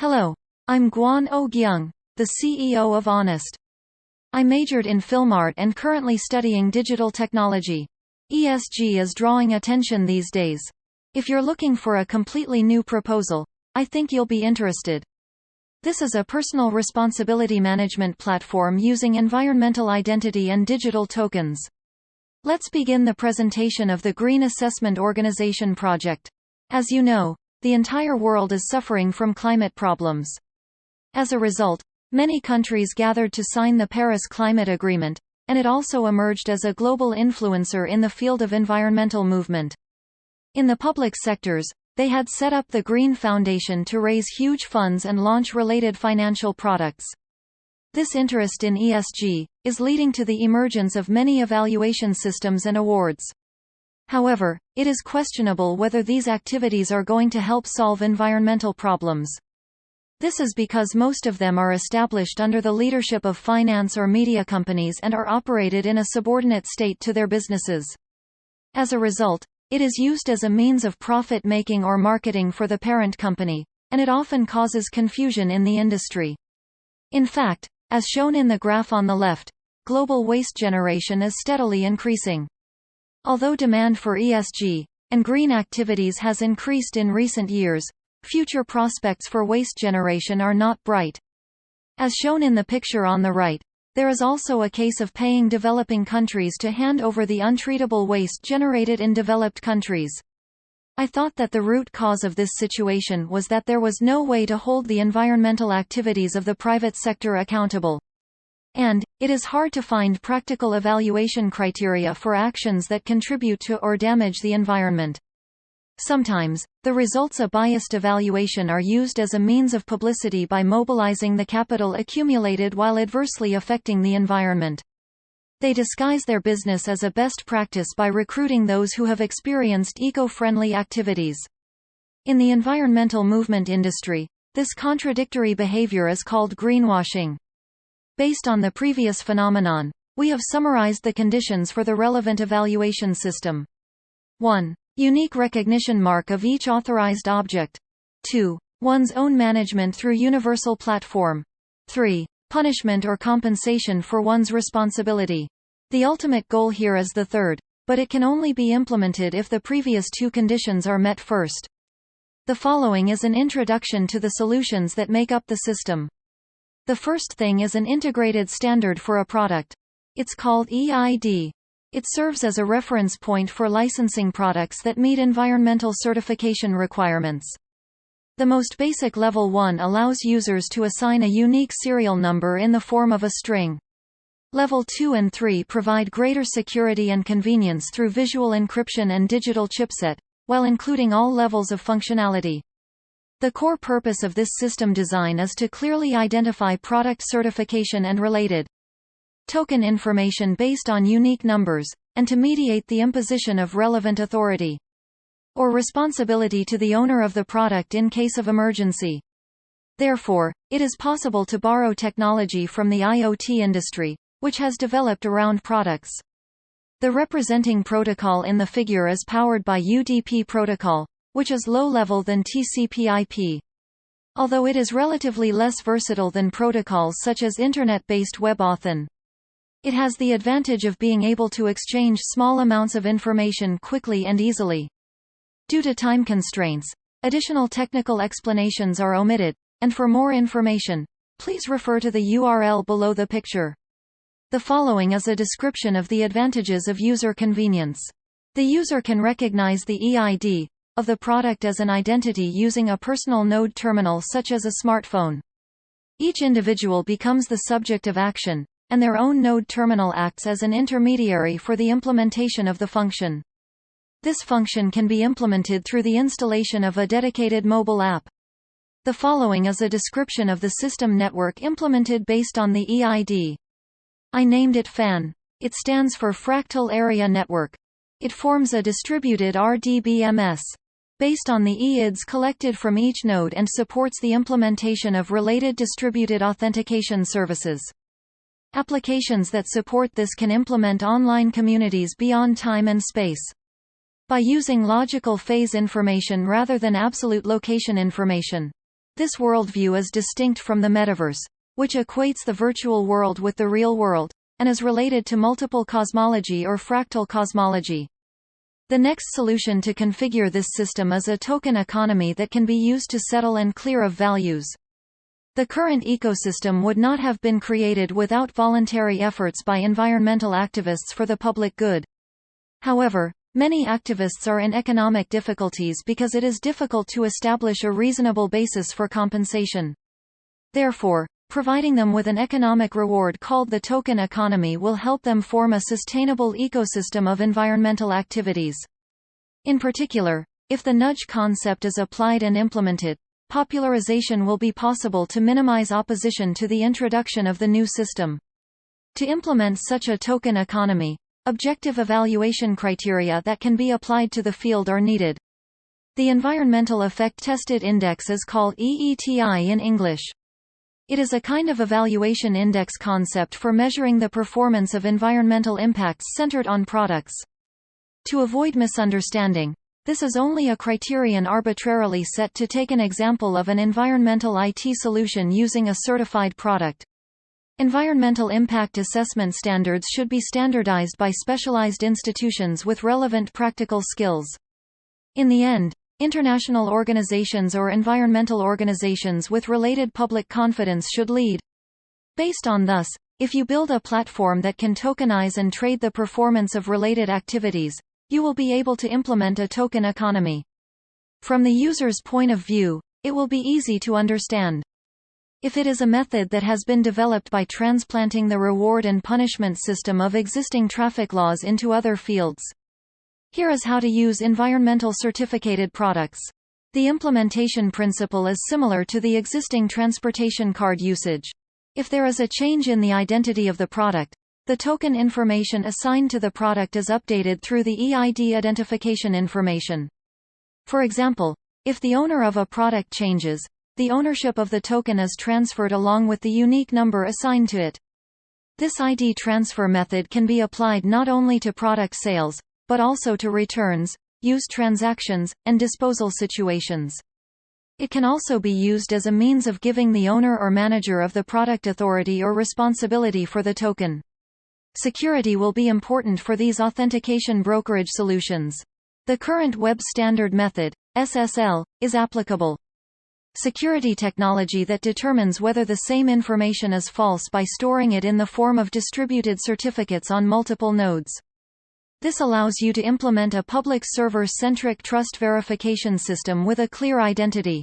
Hello. I'm Guan Ogyung, the CEO of Honest. I majored in film art and currently studying digital technology. ESG is drawing attention these days. If you're looking for a completely new proposal, I think you'll be interested. This is a personal responsibility management platform using environmental identity and digital tokens. Let's begin the presentation of the Green Assessment Organization project. As you know, the entire world is suffering from climate problems. As a result, many countries gathered to sign the Paris Climate Agreement, and it also emerged as a global influencer in the field of environmental movement. In the public sectors, they had set up the Green Foundation to raise huge funds and launch related financial products. This interest in ESG is leading to the emergence of many evaluation systems and awards. However, it is questionable whether these activities are going to help solve environmental problems. This is because most of them are established under the leadership of finance or media companies and are operated in a subordinate state to their businesses. As a result, it is used as a means of profit-making or marketing for the parent company, and it often causes confusion in the industry. In fact, as shown in the graph on the left, global waste generation is steadily increasing. Although demand for ESG and green activities has increased in recent years, future prospects for waste generation are not bright. As shown in the picture on the right, there is also a case of paying developing countries to hand over the untreatable waste generated in developed countries. I thought that the root cause of this situation was that there was no way to hold the environmental activities of the private sector accountable. And it is hard to find practical evaluation criteria for actions that contribute to or damage the environment. Sometimes, the results of biased evaluation are used as a means of publicity by mobilizing the capital accumulated while adversely affecting the environment. They disguise their business as a best practice by recruiting those who have experienced eco-friendly activities. In the environmental movement industry, this contradictory behavior is called greenwashing. Based on the previous phenomenon, we have summarized the conditions for the relevant evaluation system. 1. Unique recognition mark of each authorized object. 2. One's own management through universal platform. 3. Punishment or compensation for one's responsibility. The ultimate goal here is the third, but it can only be implemented if the previous two conditions are met first. The following is an introduction to the solutions that make up the system. The first thing is an integrated standard for a product. It's called EID. It serves as a reference point for licensing products that meet environmental certification requirements. The most basic level 1 allows users to assign a unique serial number in the form of a string. Level 2 and 3 provide greater security and convenience through visual encryption and digital chipset, while including all levels of functionality. The core purpose of this system design is to clearly identify product certification and related token information based on unique numbers, and to mediate the imposition of relevant authority or responsibility to the owner of the product in case of emergency. Therefore, it is possible to borrow technology from the IoT industry, which has developed around products. The representing protocol in the figure is powered by UDP protocol, which is low-level than TCP/IP. Although it is relatively less versatile than protocols such as Internet-based WebAuthn. It has the advantage of being able to exchange small amounts of information quickly and easily. Due to time constraints, additional technical explanations are omitted, and for more information, please refer to the URL below the picture. The following is a description of the advantages of user convenience. The user can recognize the EID of the product as an identity using a personal node terminal such as a smartphone. Each individual becomes the subject of action, and their own node terminal acts as an intermediary for the implementation of the function. This function can be implemented through the installation of a dedicated mobile app. The following is a description of the system network implemented based on the EID. I named it FAN. It stands for Fractal Area Network. It forms a distributed RDBMS based on the EIDs collected from each node and supports the implementation of related distributed authentication services. Applications that support this can implement online communities beyond time and space. By using logical phase information rather than absolute location information, This worldview is distinct from the metaverse, which equates the virtual world with the real world, and is related to multiple cosmology or fractal cosmology. The next solution to configure this system is a token economy that can be used to settle and clear of values. The current ecosystem would not have been created without voluntary efforts by environmental activists for the public good. However, many activists are in economic difficulties because it is difficult to establish a reasonable basis for compensation. Therefore, providing them with an economic reward called the token economy will help them form a sustainable ecosystem of environmental activities. In particular, if the nudge concept is applied and implemented, popularization will be possible to minimize opposition to the introduction of the new system. To implement such a token economy, objective evaluation criteria that can be applied to the field are needed. The Environmental Effect Tested Index is called EETI in English. It is a kind of evaluation index concept for measuring the performance of environmental impacts centered on products. To avoid misunderstanding, this is only a criterion arbitrarily set to take an example of an environmental IT solution using a certified product. Environmental impact assessment standards should be standardized by specialized institutions with relevant practical skills. In the end, international organizations or environmental organizations with related public confidence should lead. Based on thus, if you build a platform that can tokenize and trade the performance of related activities, you will be able to implement a token economy. From the user's point of view, it will be easy to understand. If it is a method that has been developed by transplanting the reward and punishment system of existing traffic laws into other fields. Here is how to use environmental certificated products. The implementation principle is similar to the existing transportation card usage. If there is a change in the identity of the product, the token information assigned to the product is updated through the EID identification information. For example, if the owner of a product changes, the ownership of the token is transferred along with the unique number assigned to it. This ID transfer method can be applied not only to product sales, but also to returns, used transactions, and disposal situations. It can also be used as a means of giving the owner or manager of the product authority or responsibility for the token. Security will be important for these authentication brokerage solutions. The current Web Standard Method, SSL, is applicable. Security technology that determines whether the same information is false by storing it in the form of distributed certificates on multiple nodes. This allows you to implement a public server-centric trust verification system with a clear identity.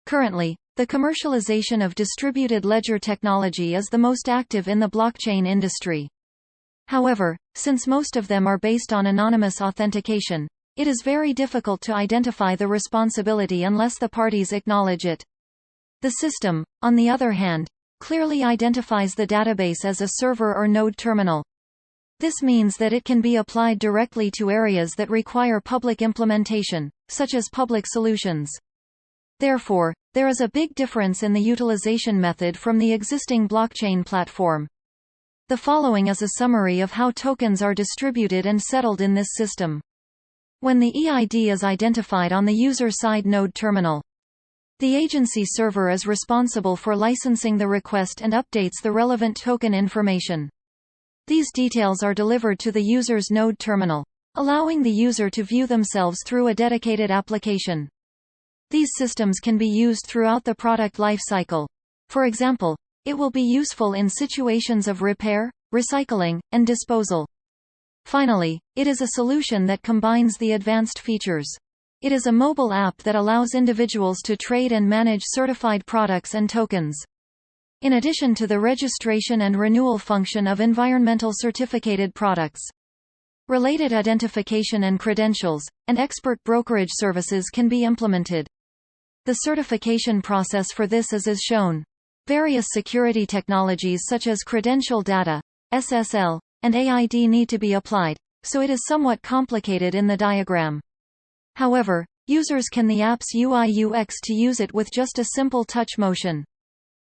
Currently, the commercialization of distributed ledger technology is the most active in the blockchain industry. However, since most of them are based on anonymous authentication, it is very difficult to identify the responsibility unless the parties acknowledge it. The system, on the other hand, clearly identifies the database as a server or node terminal. This means that it can be applied directly to areas that require public implementation, such as public solutions. Therefore, there is a big difference in the utilization method from the existing blockchain platform. The following is a summary of how tokens are distributed and settled in this system. When the EID is identified on the user-side node terminal, the agency server is responsible for licensing the request and updates the relevant token information. These details are delivered to the user's node terminal, allowing the user to view themselves through a dedicated application. These systems can be used throughout the product lifecycle. For example, it will be useful in situations of repair, recycling, and disposal. Finally, it is a solution that combines the advanced features. It is a mobile app that allows individuals to trade and manage certified products and tokens. In addition to the registration and renewal function of environmental certificated products, related identification and credentials, and expert brokerage services can be implemented. The certification process for this is as shown. Various security technologies such as credential data, SSL, and AID need to be applied, so it is somewhat complicated in the diagram. However, users can the app's UI/UX to use it with just a simple touch motion.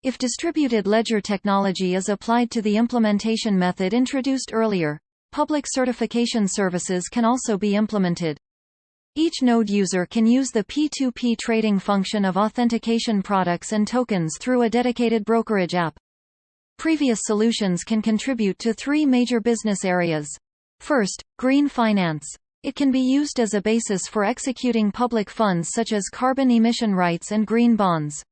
If distributed ledger technology is applied to the implementation method introduced earlier, public certification services can also be implemented. Each node user can use the P2P trading function of authentication products and tokens through a dedicated brokerage app. Previous solutions can contribute to three major business areas. First, green finance. It can be used as a basis for executing public funds such as carbon emission rights and green bonds.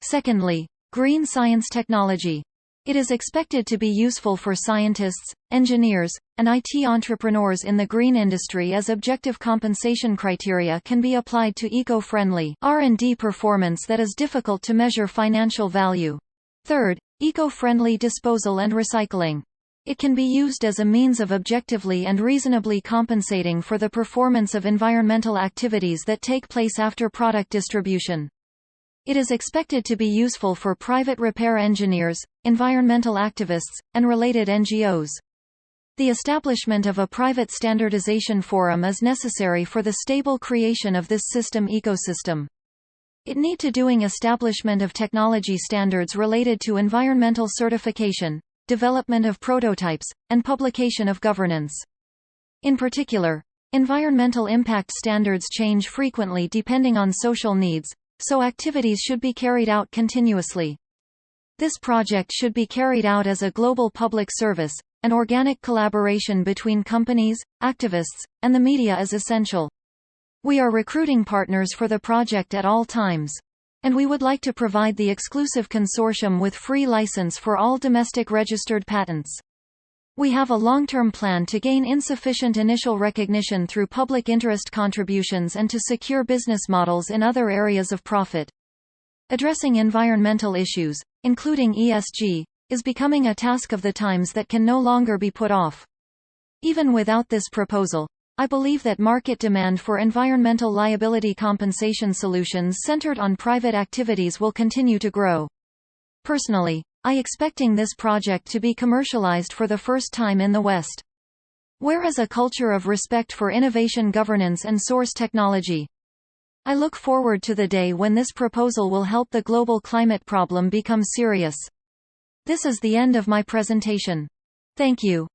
Secondly, green science technology. It is expected to be useful for scientists, engineers, and IT entrepreneurs in the green industry as objective compensation criteria can be applied to eco-friendly R&D performance that is difficult to measure financial value. Third, eco-friendly disposal and recycling. It can be used as a means of objectively and reasonably compensating for the performance of environmental activities that take place after product distribution. It is expected to be useful for private repair engineers, environmental activists, and related NGOs. The establishment of a private standardization forum is necessary for the stable creation of this system ecosystem. It need to doing establishment of technology standards related to environmental certification, development of prototypes, and publication of governance. In particular, environmental impact standards change frequently depending on social needs, so activities should be carried out continuously. This project should be carried out as a global public service. An organic collaboration between companies, activists, and the media is essential. We are recruiting partners for the project at all times. And we would like to provide the exclusive consortium with free license for all domestic registered patents. We have a long-term plan to gain insufficient initial recognition through public interest contributions and to secure business models in other areas of profit. Addressing environmental issues, including ESG, is becoming a task of the times that can no longer be put off. Even without this proposal, I believe that market demand for environmental liability compensation solutions centered on private activities will continue to grow. Personally, I expecting this project to be commercialized for the first time in the West. Where is a culture of respect for innovation governance and source technology? I look forward to the day when this proposal will help the global climate problem become serious. This is the end of my presentation. Thank you.